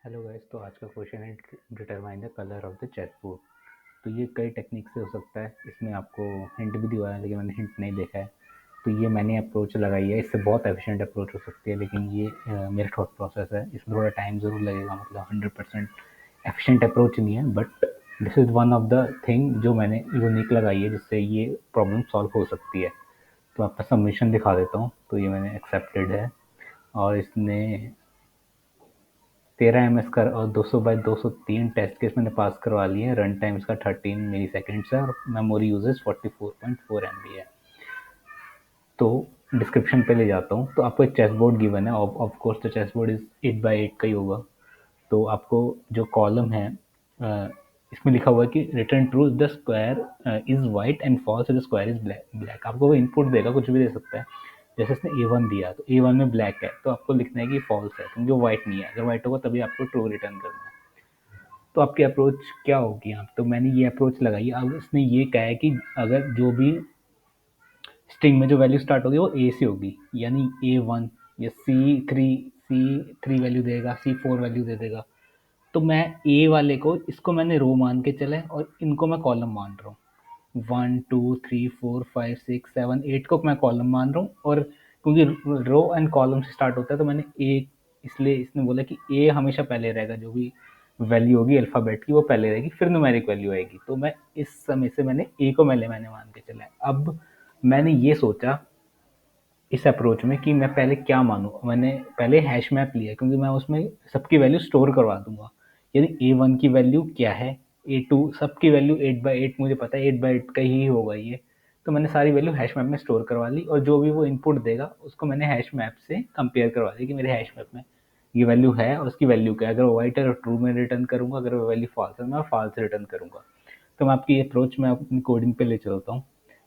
Hello guys, तो आज का क्वेश्चन है determine the colour of the chess board. तो ये कई टेक्निक से हो सकता है। इसमें आपको हिंट भी दिया है, लेकिन मैंने हिंट नहीं देखा है। तो ये मैंने अप्रोच लगाई है, इससे बहुत एफिशिएंट अप्रोच हो सकती है, लेकिन ये मेरा थॉट प्रोसेस है। इसमें थोड़ा टाइम ज़रूर लगेगा, मतलब 100% एफिशिएंट अप्रोच नहीं है, but this is one of the thing जो मैंने यूनिक लगाई है, जिससे ये प्रॉब्लम सॉल्व हो सकती है। तो आपका सबमिशन दिखा देता हूँ। तो ये मैंने एक्सेप्टेड है, और इसने 13 ms का और 200/203 टेस्ट केस मैंने पास करवा लिए हैं। रन टाइम इसका 13 मिली सेकेंड्स है, और मेमोरी यूजेस 44.4 MB है। तो डिस्क्रिप्शन पे ले जाता हूँ। तो आपको एक चेस बोर्ड गिवन है, of course the chess board is 8x8 का ही होगा। तो आपको जो कॉलम है, इसमें लिखा हुआ है कि return true the square is white and false the square is black. आपको वो इनपुट देगा, कुछ भी दे सकता है। जैसे इसने A1 दिया, तो A1 में ब्लैक है, तो आपको लिखना है कि फॉल्स है, क्योंकि वो वाइट नहीं है। अगर वाइट होगा तभी आपको ट्रू रिटर्न करना है। तो आपकी अप्रोच क्या होगी यहाँ? तो मैंने ये अप्रोच लगाई। अब इसने ये कहा है कि अगर जो भी स्ट्रिंग में जो वैल्यू स्टार्ट होगी वो ए से होगी, यानी A1 या सी थ्री वैल्यू देगा, C4 वैल्यू दे देगा। तो मैं ए वाले को, इसको मैंने रो मान के चला है, और इनको मैं कॉलम मान रहा हूँ। 1 2 3 4 5 6 7 8 को मैं कॉलम मान रहा हूँ। और क्योंकि रो एंड कॉलम से स्टार्ट होता है, तो मैंने ए, इसलिए इसने बोला कि ए हमेशा पहले रहेगा। जो भी वैल्यू होगी अल्फ़ाबेट की, वो पहले रहेगी, फिर न्यूमेरिक वैल्यू आएगी। तो मैं इस समय से मैंने ए को मैंने मान के चला है। अब मैंने ये सोचा इस अप्रोच में कि मैं पहले क्या मानूँ। मैंने पहले हैश मैप लिया, क्योंकि मैं उसमें सबकी वैल्यू स्टोर करवा दूंगा। यानी A1 की वैल्यू क्या है, A2 सबकी वैल्यू 8x8 मुझे पता है, 8x8 का ही होगा ये। तो मैंने सारी वैल्यू हैश मैप में स्टोर करवा ली, और जो भी वो इनपुट देगा उसको मैंने हैश मैप से कंपेयर करवा दी कि मेरे हैश मैप में ये वैल्यू है और उसकी वैल्यू क्या है। अगर वो वाइट है तो ट्रू में रिटर्न करूंगा, अगर वो वैल्यू फॉल्स है मैं फॉल्स रिटर्न करूंगा। तो मैं आपकी अप्रोच में अपनी कोडिंग पे ले चलता हूँ।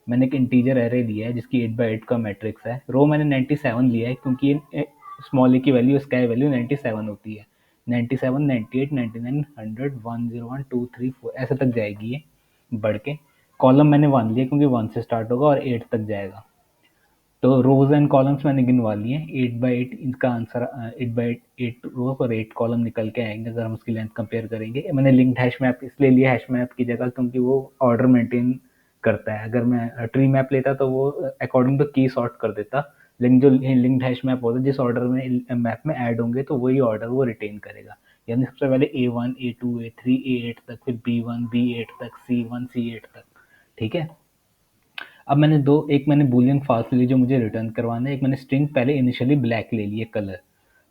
मैंने एक इंटीजर एरे लिया है जिसकी 8x8 का मैट्रिक्स है। रो मैंने 97 लिया है, क्योंकि ये स्मॉल ए की वैल्यू, स्काई वैल्यू 97 होती है। 97, 98, 99, 100, 101, 2, 3, 4 ऐसे तक जाएगी ये बढ़ के। कॉलम मैंने 1 लिया, क्योंकि 1 से स्टार्ट होगा और 8 तक जाएगा। तो रोज एंड कॉलम्स मैंने गिनवा लिए। 8x8 इसका आंसर, 8x8 रोज और 8 कॉलम निकल के आएंगे अगर हम उसकी लेंथ कंपेयर करेंगे। मैंने लिंक्ड हैश मैप इसलिए लिया हैश मैप की जगह, क्योंकि वो ऑर्डर मेंटेन करता है। अगर मैं ट्री मैप लेता तो वो अकॉर्डिंग टू की सॉर्ट कर देता, लेकिन जो लिंक्ड हैश मैप होता है, जिस ऑर्डर में मैप में ऐड होंगे तो वही ऑर्डर वो रिटेन करेगा। यानी सबसे पहले A1 A2 A3 A8 तक, फिर B1 B8 तक, C1 C8 तक। ठीक है। अब मैंने दो, एक मैंने बूलियन फाल्स ली जो मुझे रिटर्न करवाना है, एक मैंने स्ट्रिंग पहले इनिशियली ब्लैक ले लिए कलर।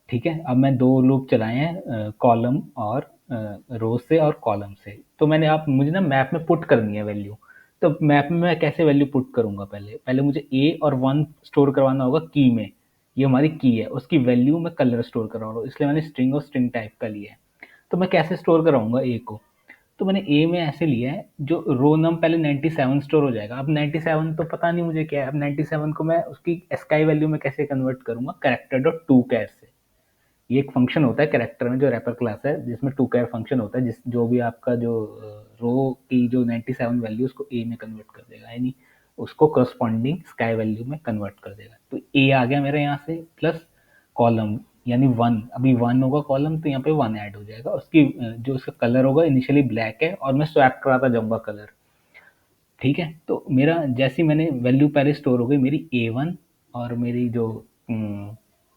ठीक है। अब मैं दो लूप चलाए हैं कॉलम और रो से और कॉलम से। तो मैंने, आप मुझे ना मैप में पुट करनी है वैल्यू। तो मैप में मैं कैसे वैल्यू पुट करूंगा? पहले पहले मुझे ए और 1 स्टोर करवाना होगा की में। ये हमारी की है, उसकी वैल्यू मैं कलर स्टोर करवा रहा हूँ, इसलिए मैंने स्ट्रिंग और स्ट्रिंग टाइप का लिया है। तो मैं कैसे स्टोर कराऊंगा ए को? तो मैंने ए में ऐसे लिया है, जो रो नम पहले 97 स्टोर हो जाएगा। अब 97 तो पता नहीं मुझे क्या है। अब 97 को मैं उसकी स्काई वैल्यू में कैसे कन्वर्ट करूंगा? कैरेक्टर डॉट टू कैर से। ये एक फंक्शन होता है कैरेक्टर में, जो रैपर क्लास है, जिसमें टू कैर फंक्शन होता है, जिस जो भी आपका जो रो की जो 97 वैल्यू उसको ए में कन्वर्ट कर देगा, यानी उसको करस्पॉन्डिंग स्काई वैल्यू में कन्वर्ट कर देगा। तो ए आ गया मेरे यहाँ से, प्लस कॉलम, यानी 1। अभी 1 होगा कॉलम, तो यहाँ पे 1 ऐड हो जाएगा। उसकी जो उसका कलर होगा इनिशियली ब्लैक है, और मैं स्वैप कराता जाऊंगा कलर। ठीक है। तो मेरा जैसे मैंने वैल्यू पहले स्टोर हो गई मेरी A1, और मेरी जो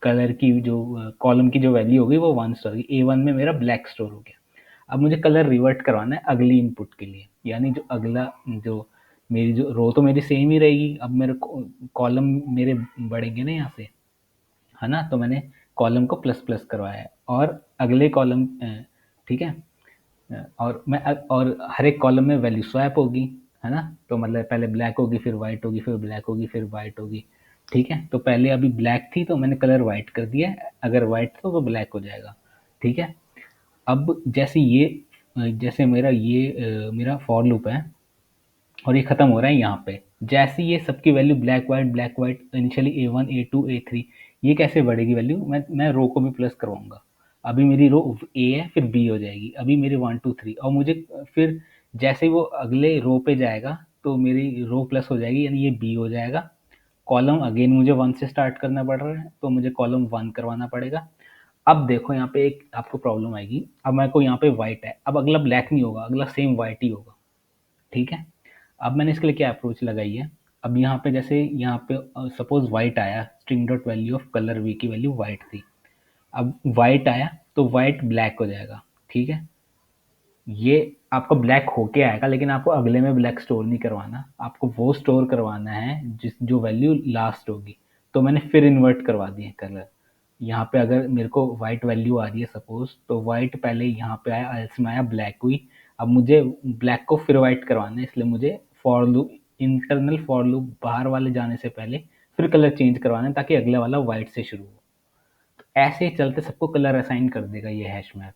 कलर की जो कॉलम की जो वैल्यू हो गई वो 1 स्टोर होगी। A1 में मेरा ब्लैक स्टोर हो गया। अब मुझे कलर रिवर्ट करवाना है अगली इनपुट के लिए, यानी जो अगला, जो मेरी जो रो तो मेरी सेम ही रहेगी। अब मेरे कॉलम मेरे बढ़ेंगे ना यहाँ से, है ना? तो मैंने कॉलम को प्लस प्लस करवाया है, और अगले कॉलम, ठीक है, और मैं और हर एक कॉलम में वैल्यू स्वैप होगी, है ना? तो मतलब पहले ब्लैक होगी, फिर वाइट होगी, फिर ब्लैक होगी, फिर वाइट होगी। ठीक है। तो पहले अभी ब्लैक थी, तो मैंने कलर वाइट कर दिया है, अगर वाइट था तो ब्लैक हो जाएगा। ठीक है। अब जैसे ये, जैसे मेरा फॉर लूप है, और ये खत्म हो रहा है यहाँ पे। जैसे ये सबकी value black white initially A1 A2 A3, ये कैसे बढ़ेगी वैल्यू? मैं रो को भी प्लस करवाऊंगा। अभी मेरी रो ए है, फिर बी हो जाएगी, अभी मेरी 1 2 3, और मुझे फिर जैसे ही वो अगले रो पे जाएगा तो मेरी रो प्लस हो जाएगी, यानी ये बी हो जाएगा। कॉलम अगेन मुझे 1 से स्टार्ट करना पड़ रहा है, तो मुझे कॉलम 1 करवाना पड़ेगा। अब देखो यहाँ पे एक आपको प्रॉब्लम आएगी, अब मेरे को यहाँ पे वाइट है, अब अगला ब्लैक नहीं होगा, अगला सेम वाइट ही होगा, ठीक है। अब मैंने इसके लिए क्या अप्रोच लगाई है, अब यहाँ पे जैसे यहाँ पे सपोज वाइट आया, string dot value of colour V की वैल्यू वाइट थी, अब वाइट आया तो वाइट ब्लैक हो जाएगा, ठीक है। ये आपका ब्लैक होके आएगा, लेकिन आपको अगले में ब्लैक स्टोर नहीं करवाना, आपको वो स्टोर करवाना है जिस जो वैल्यू लास्ट होगी। तो मैंने फिर इन्वर्ट करवा दिए कलर, यहाँ पे अगर मेरे को वाइट वैल्यू आ रही है सपोज, तो वाइट पहले यहाँ पे आया, इसमें आया ब्लैक हुई, अब मुझे ब्लैक को फिर वाइट करवाना है, इसलिए मुझे for loop, internal for loop बाहर वाले जाने से पहले फिर कलर चेंज करवाना है, ताकि अगले वाला वाइट से शुरू हो। तो ऐसे ही चलते सबको कलर असाइन कर देगा ये हैश मैप।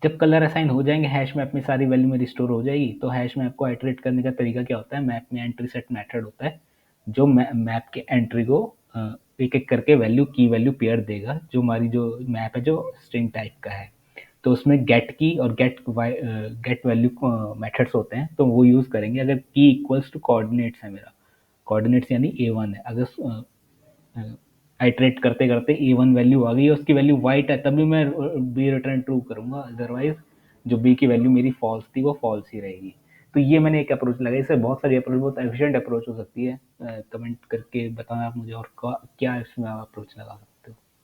जब कलर असाइन हो जाएंगे, हैश मैप में सारी वैल्यू मेरी स्टोर हो जाएगी। तो हैश मैप को आइटरेट करने का तरीका क्या होता है, मैप में एंट्री सेट मेथड होता है, जो मैप के एंट्री को एक एक करके वैल्यू की वैल्यू पेयर देगा, जो हमारी जो मैप है जो स्ट्रिंग टाइप का है। तो उसमें गेट की और गेट वैल्यू मेथड्स होते हैं, तो वो यूज़ करेंगे अगर की इक्वल्स टू कोऑर्डिनेट्स है मेरा, कोऑर्डिनेट्स यानी A1 है, अगर आइटरेट करते करते A1 वैल्यू आ गई है, उसकी वैल्यू वाइट है, तभी मैं बी रिटर्न ट्रू करूंगा, अदरवाइज जो बी की वैल्यू मेरी फॉल्स थी वो फॉल्स ही रहेगी। तो ये मैंने एक अप्रोच लगाई, इससे बहुत सारी अप्रोच, बहुत एफिशिएंट अप्रोच हो सकती है। कमेंट करके बताना आप मुझे और क्या इसमें अप्रोच लगा सकते हैं।